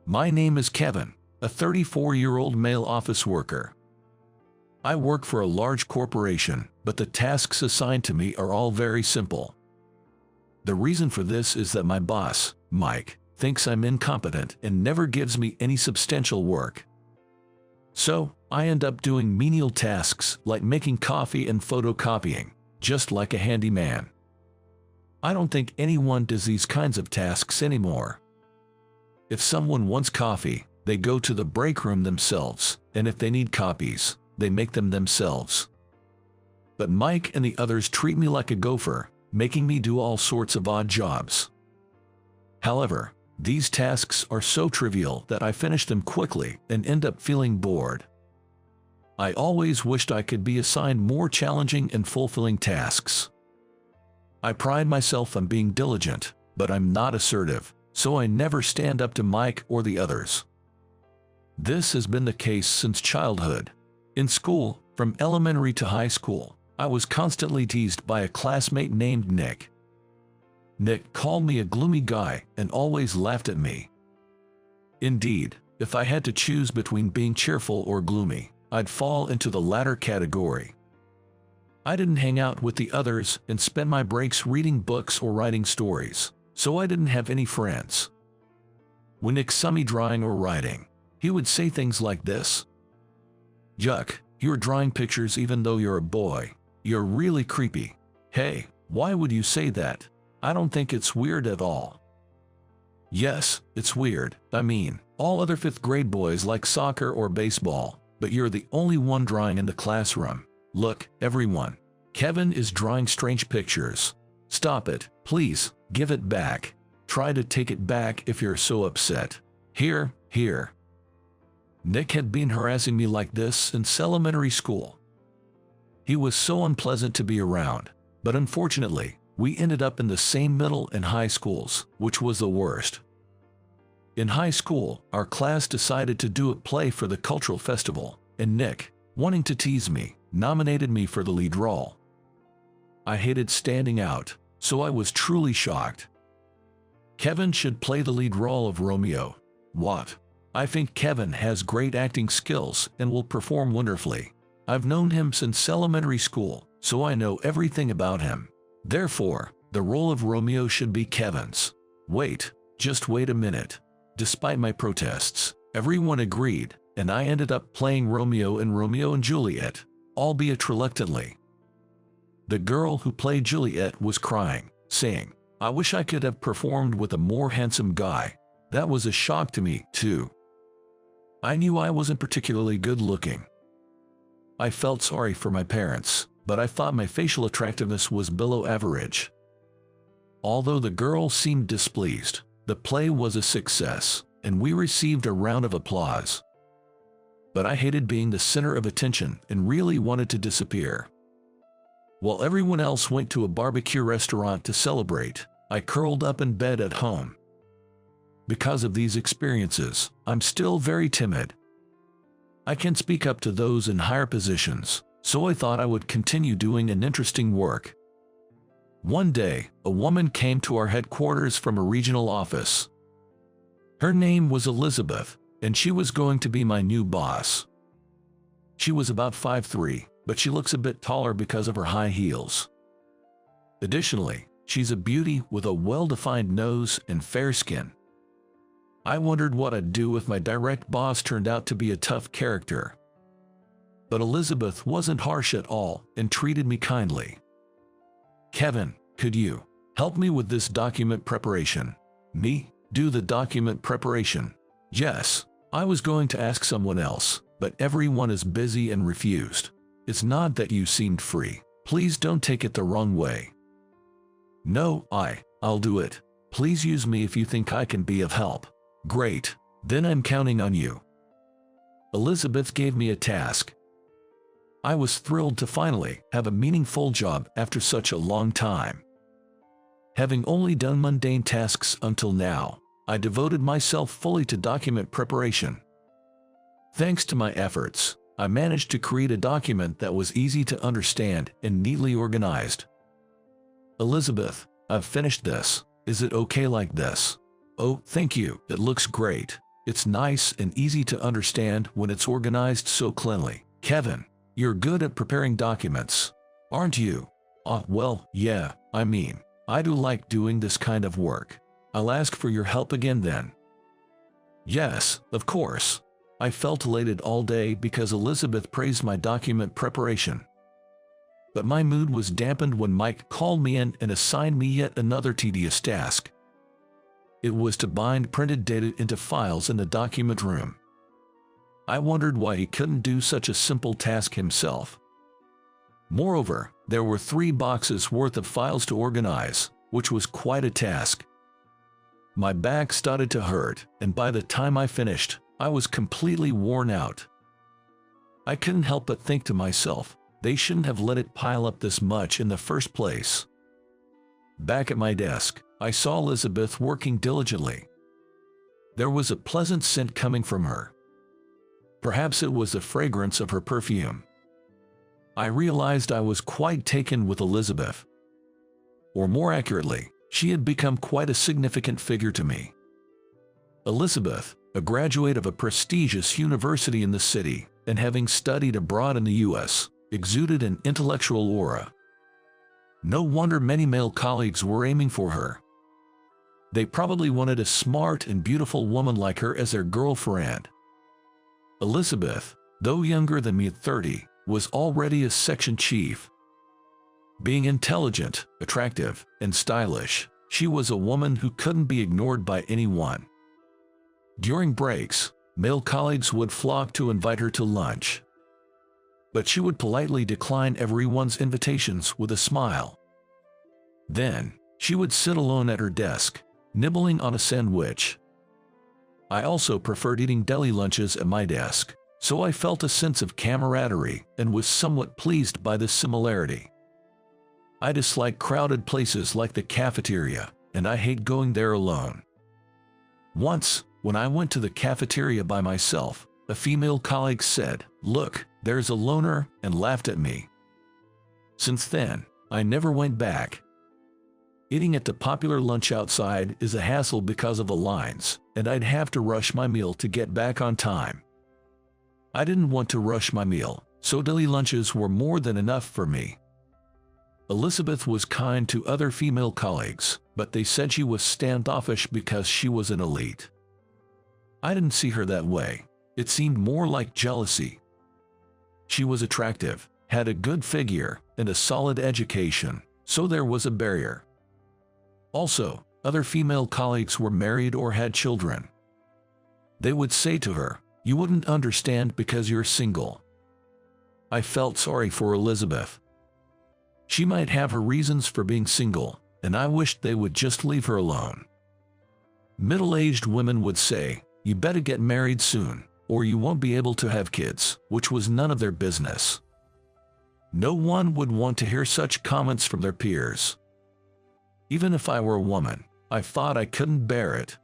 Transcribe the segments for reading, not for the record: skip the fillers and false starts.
My name is Kevin, a 34-year-old male office worker. I work for a large corporation, but the tasks assigned to me are all very simple. The reason for this is that my boss, Mike, thinks I'm incompetent and never gives me any substantial work. So, I end up doing menial tasks like making coffee and photocopying, just like a handyman. I don't think anyone does these kinds of tasks anymore. If someone wants coffee, they go to the break room themselves, and if they need copies, they make them themselves. But Mike and the others treat me like a gopher, making me do all sorts of odd jobs. However, these tasks are so trivial that I finish them quickly and end up feeling bored. I always wished I could be assigned more challenging and fulfilling tasks. I pride myself on being diligent, but I'm not assertive, so I never stand up to Mike or the others. This has been the case since childhood. In school, from elementary to high school, I was constantly teased by a classmate named Nick. Nick called me a gloomy guy and always laughed at me. Indeed, if I had to choose between being cheerful or gloomy, I'd fall into the latter category. I didn't hang out with the others and spend my breaks reading books or writing stories, so I didn't have any friends. When Nick saw me drawing or writing, he would say things like this: "Yuck, you're drawing pictures even though you're a boy. You're really creepy. Hey, why would you say that? I don't think it's weird at all." Yes, it's weird. I mean, all other fifth-grade boys like soccer or baseball, but you're the only one drawing in the classroom. Look, everyone. Kevin is drawing strange pictures. Stop it, please, give it back. Try to take it back if you're so upset. Here. Nick had been harassing me like this since elementary school. He was so unpleasant to be around, but unfortunately, we ended up in the same middle and high schools, which was the worst. In high school, our class decided to do a play for the cultural festival, and Nick, wanting to tease me, nominated me for the lead role. I hated standing out, so I was truly shocked. Kevin should play the lead role of Romeo. What? I think Kevin has great acting skills and will perform wonderfully. I've known him since elementary school, so I know everything about him. Therefore, the role of Romeo should be Kevin's. Just wait a minute. Despite my protests, everyone agreed, and I ended up playing Romeo and Juliet, albeit reluctantly. The girl who played Juliet was crying, saying, "I wish I could have performed with a more handsome guy." That was a shock to me, too. I knew I wasn't particularly good looking. I felt sorry for my parents, but I thought my facial attractiveness was below average. Although the girl seemed displeased, the play was a success, and we received a round of applause. But I hated being the center of attention and really wanted to disappear. While everyone else went to a barbecue restaurant to celebrate, I curled up in bed at home. Because of these experiences, I'm still very timid. I can speak up to those in higher positions, so I thought I would continue doing an interesting work. One day, a woman came to our headquarters from a regional office. Her name was Elizabeth, and she was going to be my new boss. She was about 5'3", but she looks a bit taller because of her high heels. Additionally, she's a beauty with a well-defined nose and fair skin. I wondered what I'd do if my direct boss turned out to be a tough character. But Elizabeth wasn't harsh at all and treated me kindly. "Kevin, could you help me with this document preparation?" "Me? Do the document preparation?" "Yes, I was going to ask someone else, but everyone is busy and refused. It's not that you seemed free. Please don't take it the wrong way." "No, I'll do it. Please use me if you think I can be of help." "Great, then I'm counting on you." Elizabeth gave me a task. I was thrilled to finally have a meaningful job after such a long time. Having only done mundane tasks until now, I devoted myself fully to document preparation. Thanks to my efforts, I managed to create a document that was easy to understand and neatly organized. "Elizabeth, I've finished this. Is it okay like this?" "Oh, thank you, it looks great." It's nice and easy to understand when it's organized so cleanly. Kevin, you're good at preparing documents, aren't you? Well, yeah, I do like doing this kind of work. I'll ask for your help again then. Yes, of course. I felt elated all day because Elizabeth praised my document preparation. But my mood was dampened when Mike called me in and assigned me yet another tedious task. It was to bind printed data into files in the document room. I wondered why he couldn't do such a simple task himself. Moreover, there were 3 boxes worth of files to organize, which was quite a task. My back started to hurt, and by the time I finished, I was completely worn out. I couldn't help but think to myself, they shouldn't have let it pile up this much in the first place. Back at my desk, I saw Elizabeth working diligently. There was a pleasant scent coming from her. Perhaps it was the fragrance of her perfume. I realized I was quite taken with Elizabeth. Or more accurately, she had become quite a significant figure to me. Elizabeth, a graduate of a prestigious university in the city, and having studied abroad in the U.S., exuded an intellectual aura. No wonder many male colleagues were aiming for her. They probably wanted a smart and beautiful woman like her as their girlfriend. Elizabeth, though younger than me at 30, was already a section chief. Being intelligent, attractive, and stylish, she was a woman who couldn't be ignored by anyone. During breaks, male colleagues would flock to invite her to lunch. But she would politely decline everyone's invitations with a smile. Then, she would sit alone at her desk, nibbling on a sandwich. I also preferred eating deli lunches at my desk, so I felt a sense of camaraderie and was somewhat pleased by this similarity. I dislike crowded places like the cafeteria, and I hate going there alone. Once, when I went to the cafeteria by myself, a female colleague said, "Look, there's a loner," and laughed at me. Since then, I never went back. Eating at the popular lunch outside is a hassle because of the lines, and I'd have to rush my meal to get back on time. I didn't want to rush my meal, so deli lunches were more than enough for me. Elizabeth was kind to other female colleagues, but they said she was standoffish because she was an elite. I didn't see her that way. It seemed more like jealousy. She was attractive, had a good figure, and a solid education, so there was a barrier. Also, other female colleagues were married or had children. They would say to her, "You wouldn't understand because you're single." I felt sorry for Elizabeth. She might have her reasons for being single, and I wished they would just leave her alone. Middle-aged women would say, "You better get married soon, or you won't be able to have kids," which was none of their business. No one would want to hear such comments from their peers. Even if I were a woman, I thought I couldn't bear it.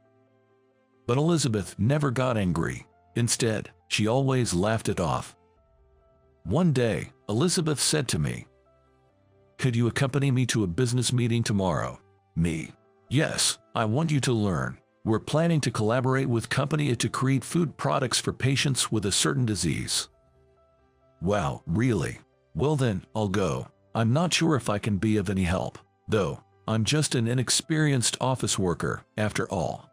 But Elizabeth never got angry. Instead, she always laughed it off. One day, Elizabeth said to me, "Could you accompany me to a business meeting tomorrow?" Me. "Yes, I want you to learn. We're planning to collaborate with company A to create food products for patients with a certain disease." Wow, really? Well then, I'll go. I'm not sure if I can be of any help, though. I'm just an inexperienced office worker, after all.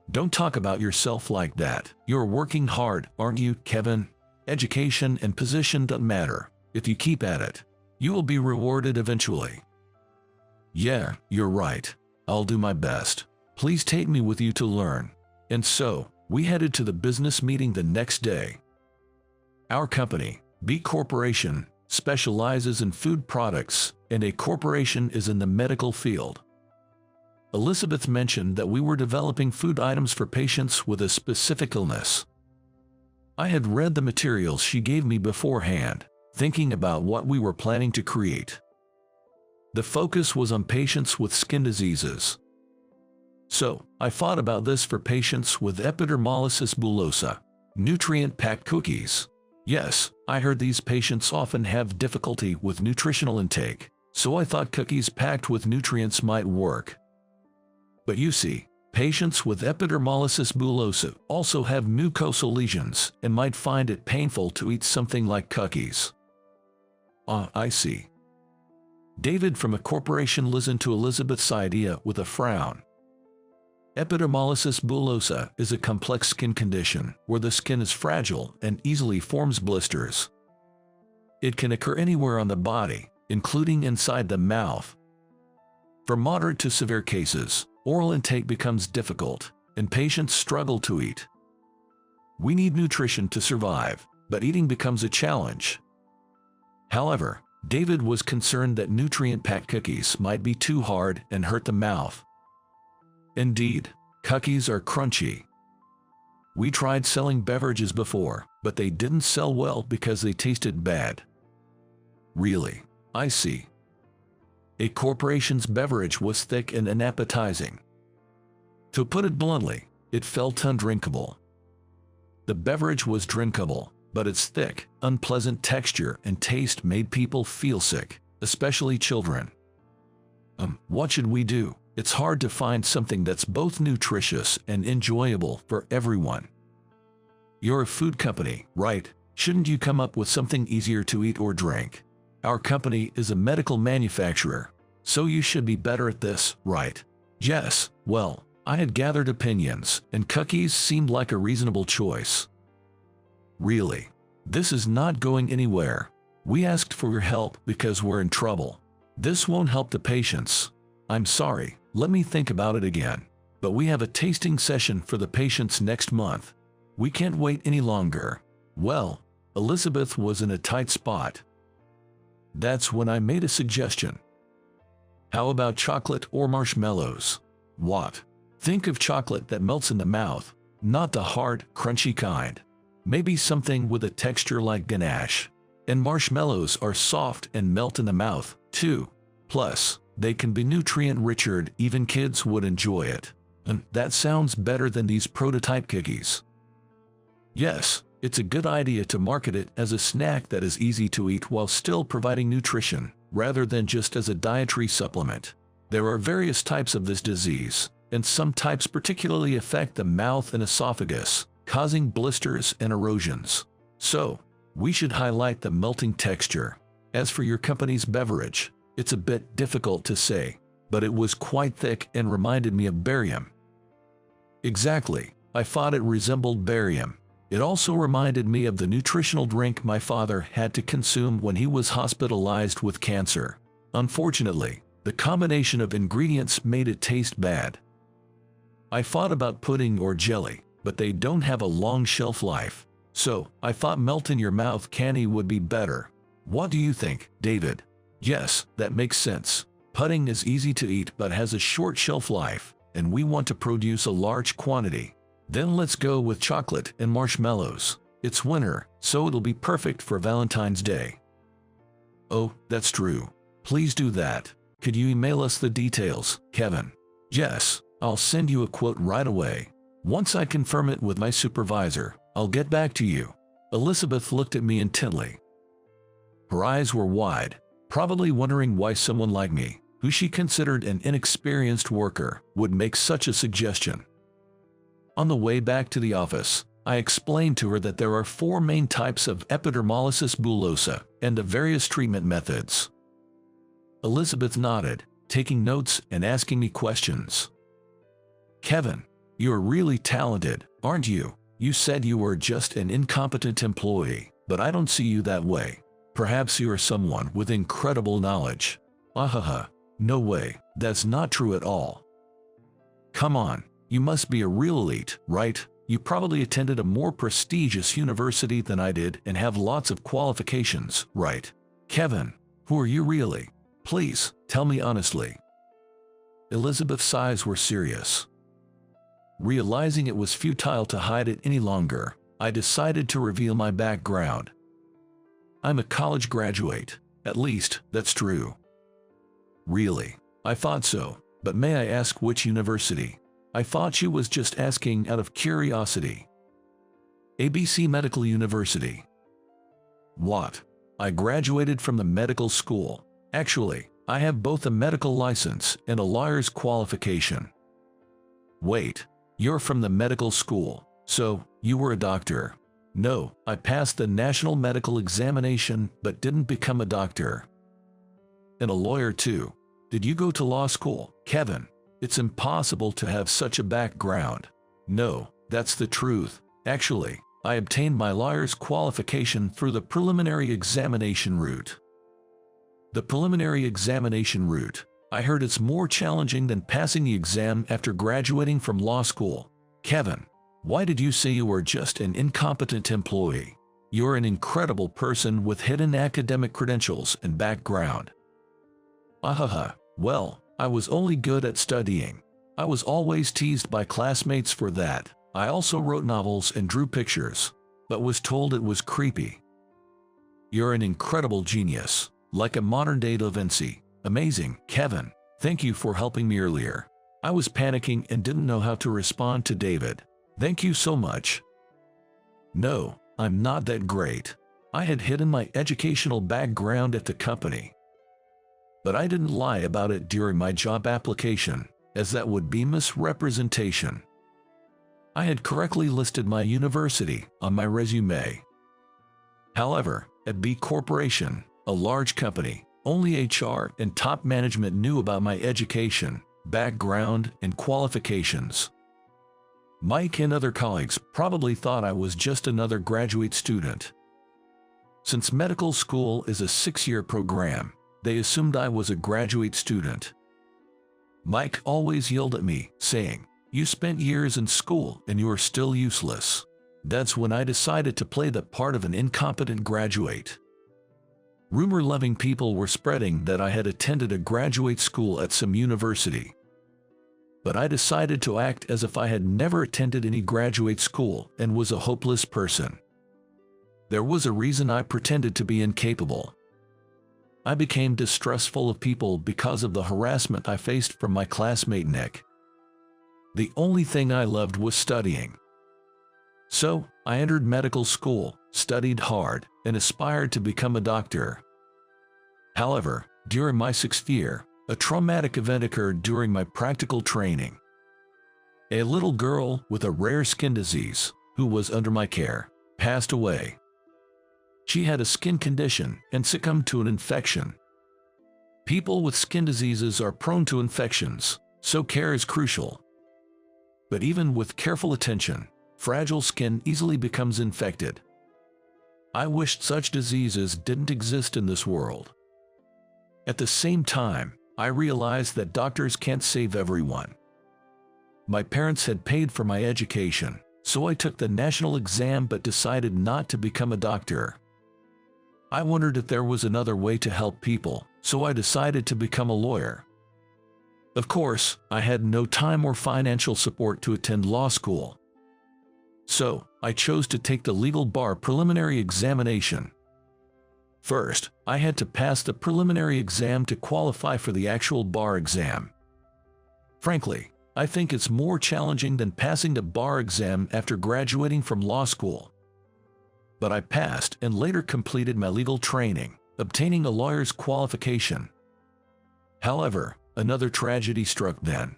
Don't talk about yourself like that. You're working hard, aren't you, Kevin? Education and position don't matter. If you keep at it, you will be rewarded eventually. Yeah, you're right. I'll do my best. Please take me with you to learn. And so, we headed to the business meeting the next day. Our company, B Corporation, specializes in food products, and A Corporation is in the medical field. Elizabeth mentioned that we were developing food items for patients with a specific illness. I had read the materials she gave me beforehand, thinking about what we were planning to create. The focus was on patients with skin diseases. So, I thought about this for patients with epidermolysis bullosa, nutrient-packed cookies. Yes, I heard these patients often have difficulty with nutritional intake, so I thought cookies packed with nutrients might work. But you see, Patients with epidermolysis bullosa also have mucosal lesions and might find it painful to eat something like cookies. I see. David from a corporation listened to Elizabeth's idea with a frown. Epidermolysis bullosa is a complex skin condition where the skin is fragile and easily forms blisters. It can occur anywhere on the body, including inside the mouth. For moderate to severe cases, oral intake becomes difficult, and patients struggle to eat. We need nutrition to survive, but eating becomes a challenge. However, David was concerned that nutrient-packed cookies might be too hard and hurt the mouth. Indeed, cookies are crunchy. We tried selling beverages before, but they didn't sell well because they tasted bad. Really? I see. A corporation's beverage was thick and unappetizing. To put it bluntly, it felt undrinkable. The beverage was drinkable, but its thick, unpleasant texture and taste made people feel sick, especially children. What should we do? It's hard to find something that's both nutritious and enjoyable for everyone. You're a food company, right? Shouldn't you come up with something easier to eat or drink? Our company is a medical manufacturer, so you should be better at this, right? Yes, well, I had gathered opinions, and cookies seemed like a reasonable choice. Really? This is not going anywhere. We asked for your help because we're in trouble. This won't help the patients. I'm sorry, let me think about it again. But we have a tasting session for the patients next month. We can't wait any longer. Well, Elizabeth was in a tight spot. That's when I made a suggestion. How about chocolate or marshmallows? What? Think of chocolate that melts in the mouth, not the hard, crunchy kind. Maybe something with a texture like ganache. And marshmallows are soft and melt in the mouth, too. Plus, they can be nutrient-richer, even kids would enjoy it. And that sounds better than these prototype cookies. Yes, it's a good idea to market it as a snack that is easy to eat while still providing nutrition, rather than just as a dietary supplement. There are various types of this disease, and some types particularly affect the mouth and esophagus, causing blisters and erosions. So, we should highlight the melting texture. As for your company's beverage, it's a bit difficult to say, but it was quite thick and reminded me of barium. Exactly, I thought it resembled barium. It also reminded me of the nutritional drink my father had to consume when he was hospitalized with cancer. Unfortunately, the combination of ingredients made it taste bad. I thought about pudding or jelly, but they don't have a long shelf life. So, I thought melt-in-your-mouth candy would be better. What do you think, David? Yes, that makes sense. Pudding is easy to eat but has a short shelf life, and we want to produce a large quantity. Then let's go with chocolate and marshmallows. It's winter, so it'll be perfect for Valentine's Day. Oh, that's true. Please do that. Could you email us the details, Kevin? Yes, I'll send you a quote right away. Once I confirm it with my supervisor, I'll get back to you. Elizabeth looked at me intently. Her eyes were wide, probably wondering why someone like me, who she considered an inexperienced worker, would make such a suggestion. On the way back to the office, I explained to her that there are 4 main types of epidermolysis bullosa and the various treatment methods. Elizabeth nodded, taking notes and asking me questions. Kevin, you're really talented, aren't you? You said you were just an incompetent employee, but I don't see you that way. Perhaps you are someone with incredible knowledge. Ahaha, no way, that's not true at all. Come on. You must be a real elite, right? You probably attended a more prestigious university than I did and have lots of qualifications, right? Kevin, who are you really? Please, tell me honestly. Elizabeth's eyes were serious. Realizing it was futile to hide it any longer, I decided to reveal my background. I'm a college graduate. At least, that's true. Really? I thought so, but may I ask which university? I thought she was just asking out of curiosity. ABC Medical University. What? I graduated from the medical school. Actually, I have both a medical license and a lawyer's qualification. Wait, you're from the medical school, so you were a doctor? No, I passed the national medical examination but didn't become a doctor. And a lawyer too. Did you go to law school, Kevin? It's impossible to have such a background. No, that's the truth. Actually, I obtained my lawyer's qualification through the preliminary examination route. The preliminary examination route. I heard it's more challenging than passing the exam after graduating from law school. Kevin, why did you say you were just an incompetent employee? You're an incredible person with hidden academic credentials and background. Ahaha, well, I was only good at studying. I was always teased by classmates for that. I also wrote novels and drew pictures, but was told it was creepy. You're an incredible genius, like a modern-day Da Vinci. Amazing, Kevin. Thank you for helping me earlier. I was panicking and didn't know how to respond to David. Thank you so much. No, I'm not that great. I had hidden my educational background at the company. But I didn't lie about it during my job application, as that would be misrepresentation. I had correctly listed my university on my resume. However, at B Corporation, a large company, only HR and top management knew about my education, background, and qualifications. Mike and other colleagues probably thought I was just another graduate student. Since medical school is a 6-year program, they assumed I was a graduate student. Mike always yelled at me, saying, "You spent years in school and you are still useless." That's when I decided to play the part of an incompetent graduate. Rumor-loving people were spreading that I had attended a graduate school at some university. But I decided to act as if I had never attended any graduate school and was a hopeless person. There was a reason I pretended to be incapable. I became distrustful of people because of the harassment I faced from my classmate Nick. The only thing I loved was studying. So, I entered medical school, studied hard, and aspired to become a doctor. However, during my 6th year, a traumatic event occurred during my practical training. A little girl with a rare skin disease, who was under my care, passed away. She had a skin condition and succumbed to an infection. People with skin diseases are prone to infections, so care is crucial. But even with careful attention, fragile skin easily becomes infected. I wished such diseases didn't exist in this world. At the same time, I realized that doctors can't save everyone. My parents had paid for my education, so I took the national exam but decided not to become a doctor. I wondered if there was another way to help people, so I decided to become a lawyer. Of course, I had no time or financial support to attend law school. So, I chose to take the legal bar preliminary examination. First, I had to pass the preliminary exam to qualify for the actual bar exam. Frankly, I think it's more challenging than passing the bar exam after graduating from law school. But I passed and later completed my legal training, obtaining a lawyer's qualification. However, another tragedy struck then.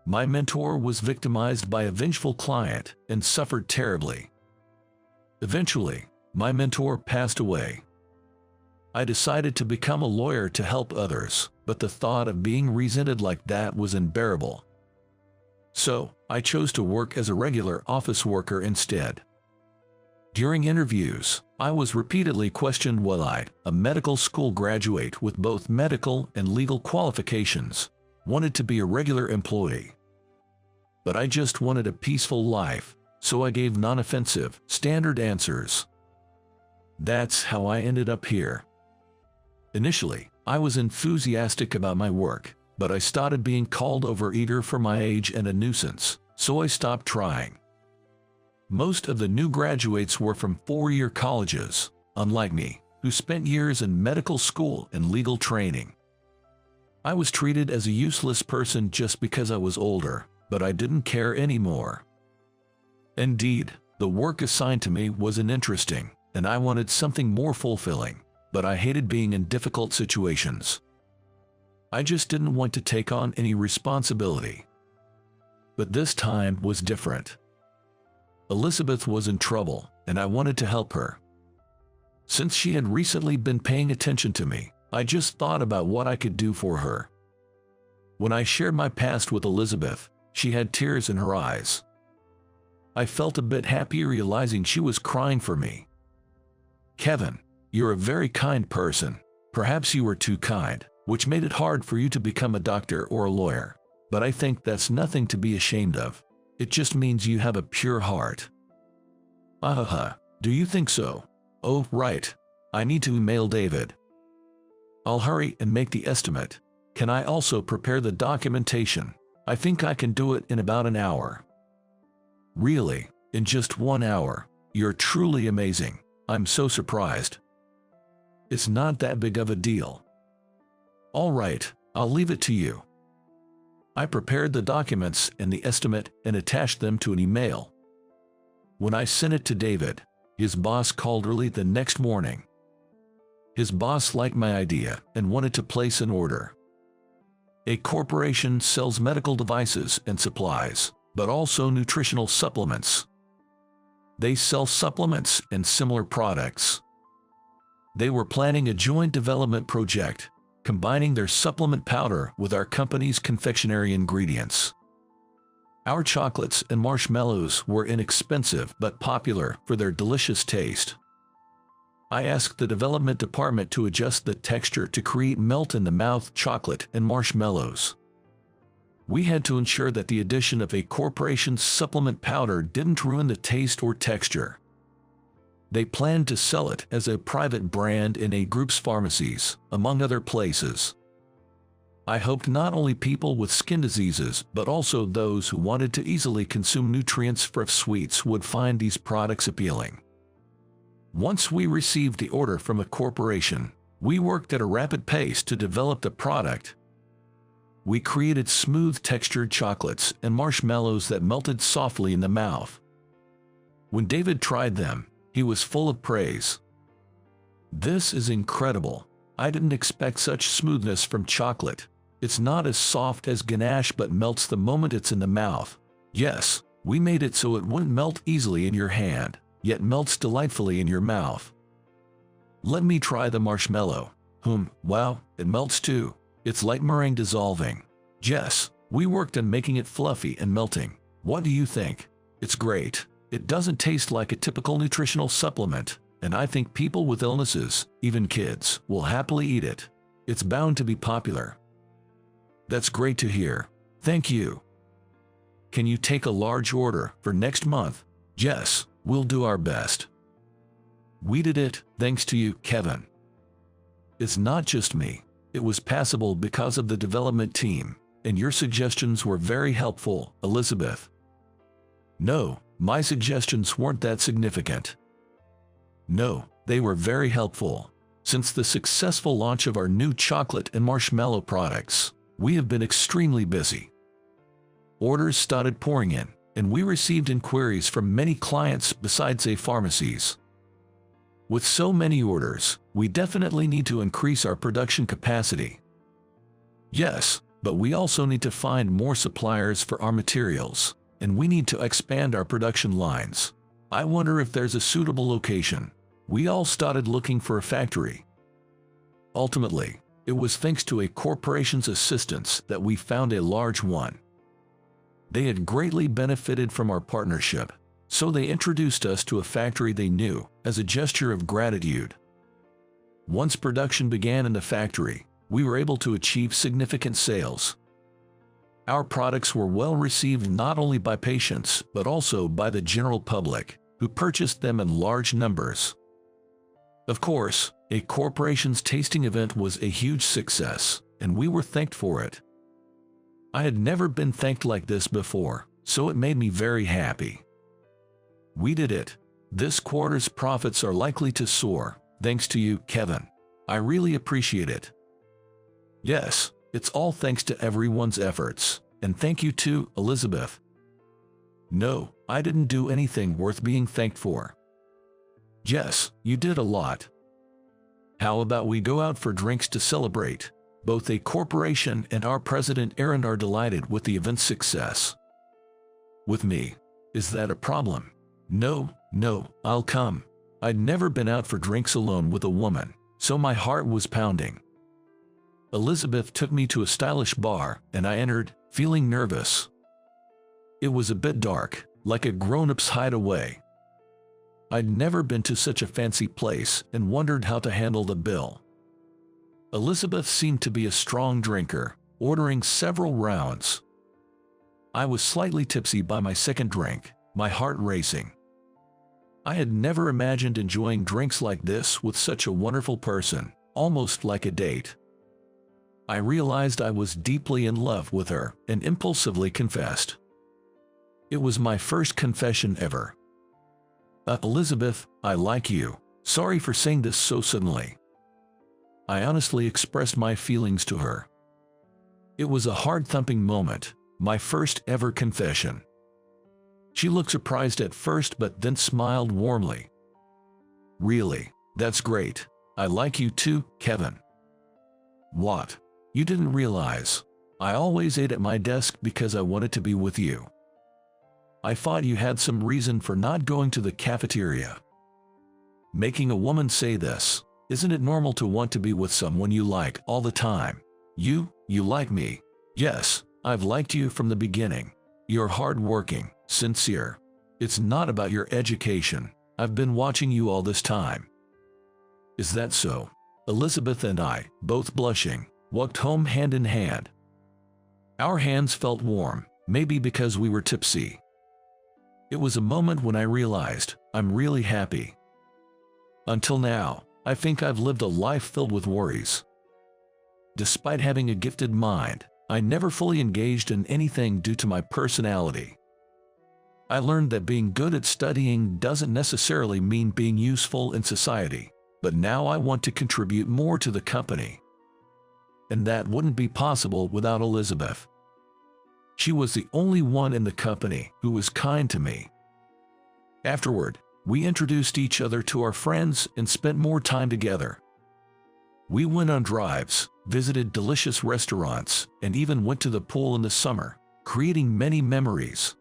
My mentor was victimized by a vengeful client and suffered terribly. Eventually, my mentor passed away. I decided to become a lawyer to help others, but the thought of being resented like that was unbearable. So, I chose to work as a regular office worker instead. During interviews, I was repeatedly questioned whether I, a medical school graduate with both medical and legal qualifications, wanted to be a regular employee. But I just wanted a peaceful life, so I gave non-offensive, standard answers. That's how I ended up here. Initially, I was enthusiastic about my work, but I started being called overeager for my age and a nuisance, so I stopped trying. Most of the new graduates were from 4-year colleges, unlike me, who spent years in medical school and legal training. I was treated as a useless person just because I was older, but I didn't care anymore. Indeed, the work assigned to me wasn't interesting, and I wanted something more fulfilling, but I hated being in difficult situations. I just didn't want to take on any responsibility. But this time was different. Elizabeth was in trouble, and I wanted to help her. Since she had recently been paying attention to me, I just thought about what I could do for her. When I shared my past with Elizabeth, she had tears in her eyes. I felt a bit happy realizing she was crying for me. Kevin, you're a very kind person. Perhaps you were too kind, which made it hard for you to become a doctor or a lawyer. But I think that's nothing to be ashamed of. It just means you have a pure heart. Do you think so? Oh, right. I need to email David. I'll hurry and make the estimate. Can I also prepare the documentation? I think I can do it in about an hour. Really? In just 1 hour? You're truly amazing. I'm so surprised. It's not that big of a deal. All right, I'll leave it to you. I prepared the documents and the estimate and attached them to an email. When I sent it to David, his boss called early the next morning. His boss liked my idea and wanted to place an order. A corporation sells medical devices and supplies, but also nutritional supplements. They sell supplements and similar products. They were planning a joint development project, combining their supplement powder with our company's confectionery ingredients. Our chocolates and marshmallows were inexpensive but popular for their delicious taste. I asked the development department to adjust the texture to create melt-in-the-mouth chocolate and marshmallows. We had to ensure that the addition of a corporation's supplement powder didn't ruin the taste or texture. They planned to sell it as a private brand in a group's pharmacies, among other places. I hoped not only people with skin diseases but also those who wanted to easily consume nutrients-rich sweets would find these products appealing. Once we received the order from a corporation, we worked at a rapid pace to develop the product. We created smooth-textured chocolates and marshmallows that melted softly in the mouth. When David tried them, he was full of praise. This is incredible. I didn't expect such smoothness from chocolate. It's not as soft as ganache but melts the moment it's in the mouth. Yes, we made it so it wouldn't melt easily in your hand, yet melts delightfully in your mouth. Let me try the marshmallow. Wow, it melts too. It's like meringue dissolving. Jess, we worked on making it fluffy and melting. What do you think? It's great. It doesn't taste like a typical nutritional supplement, and I think people with illnesses, even kids, will happily eat it. It's bound to be popular. That's great to hear. Thank you. Can you take a large order for next month? Jess, we'll do our best. We did it, thanks to you, Kevin. It's not just me. It was possible because of the development team, and your suggestions were very helpful, Elizabeth. No, my suggestions weren't that significant. No, they were very helpful. Since the successful launch of our new chocolate and marshmallow products, we have been extremely busy. Orders started pouring in, and we received inquiries from many clients besides pharmacies. With so many orders, we definitely need to increase our production capacity. Yes, but we also need to find more suppliers for our materials, and we need to expand our production lines. I wonder if there's a suitable location. We all started looking for a factory. Ultimately, it was thanks to a corporation's assistance that we found a large one. They had greatly benefited from our partnership, so they introduced us to a factory they knew as a gesture of gratitude. Once production began in the factory, we were able to achieve significant sales. Our products were well received not only by patients but also by the general public, who purchased them in large numbers. Of course, a corporation's tasting event was a huge success, and we were thanked for it. I had never been thanked like this before, so it made me very happy. We did it. This quarter's profits are likely to soar, thanks to you, Kevin. I really appreciate it. Yes, it's all thanks to everyone's efforts, and thank you too, Elizabeth. No, I didn't do anything worth being thanked for. Jess, you did a lot. How about we go out for drinks to celebrate? Both a corporation and our president Aaron are delighted with the event's success. with me. Is that a problem? No, no, I'll come. I'd never been out for drinks alone with a woman, so my heart was pounding. Elizabeth took me to a stylish bar, and I entered, feeling nervous. It was a bit dark, like a grown-up's hideaway. I'd never been to such a fancy place and wondered how to handle the bill. Elizabeth seemed to be a strong drinker, ordering several rounds. I was slightly tipsy by my second drink, my heart racing. I had never imagined enjoying drinks like this with such a wonderful person, almost like a date. I realized I was deeply in love with her and impulsively confessed. It was my first confession ever. Elizabeth, I like you. Sorry for saying this so suddenly. I honestly expressed my feelings to her. It was a heart-thumping moment, my first ever confession. She looked surprised at first but then smiled warmly. Really, that's great. I like you too, Kevin. What? You didn't realize. I always ate at my desk because I wanted to be with you. I thought you had some reason for not going to the cafeteria. Making a woman say this, isn't it normal to want to be with someone you like all the time? You like me. Yes, I've liked you from the beginning. You're hardworking, sincere. It's not about your education. I've been watching you all this time. Is that so? Elizabeth and I, both blushing, walked home hand in hand. Our hands felt warm, maybe because we were tipsy. It was a moment when I realized I'm really happy. Until now, I think I've lived a life filled with worries. Despite having a gifted mind, I never fully engaged in anything due to my personality. I learned that being good at studying doesn't necessarily mean being useful in society, but now I want to contribute more to the company. And that wouldn't be possible without Elizabeth. She was the only one in the company who was kind to me. Afterward, we introduced each other to our friends and spent more time together. We went on drives, visited delicious restaurants, and even went to the pool in the summer, creating many memories.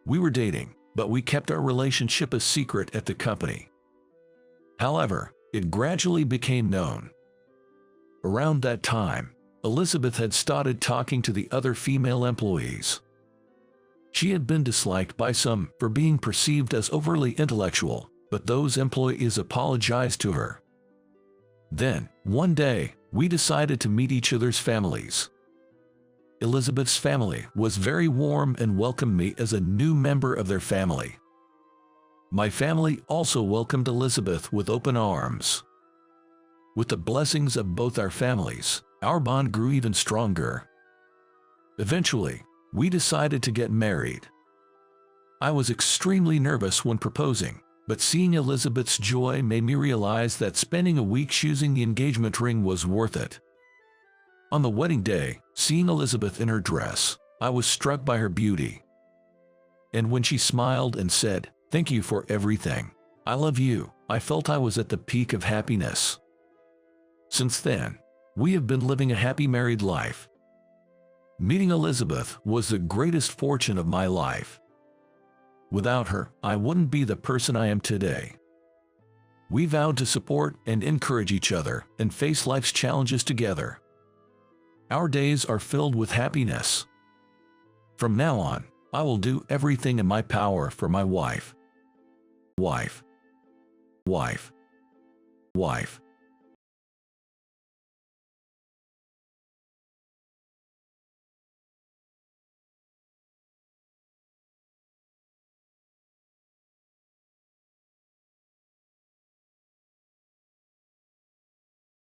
We were dating, but we kept our relationship a secret at the company. However, it gradually became known. Around that time, Elizabeth had started talking to the other female employees. She had been disliked by some for being perceived as overly intellectual, but those employees apologized to her. Then, one day, we decided to meet each other's families. Elizabeth's family was very warm and welcomed me as a new member of their family. My family also welcomed Elizabeth with open arms. With the blessings of both our families, our bond grew even stronger. Eventually, we decided to get married. I was extremely nervous when proposing, but seeing Elizabeth's joy made me realize that spending a week choosing the engagement ring was worth it. On the wedding day, seeing Elizabeth in her dress, I was struck by her beauty. And when she smiled and said, "Thank you for everything. I love you," I felt I was at the peak of happiness. Since then, we have been living a happy married life. Meeting Elizabeth was the greatest fortune of my life. Without her, I wouldn't be the person I am today. We vowed to support and encourage each other and face life's challenges together. Our days are filled with happiness. From now on, I will do everything in my power for my wife. Wife. Wife. Wife.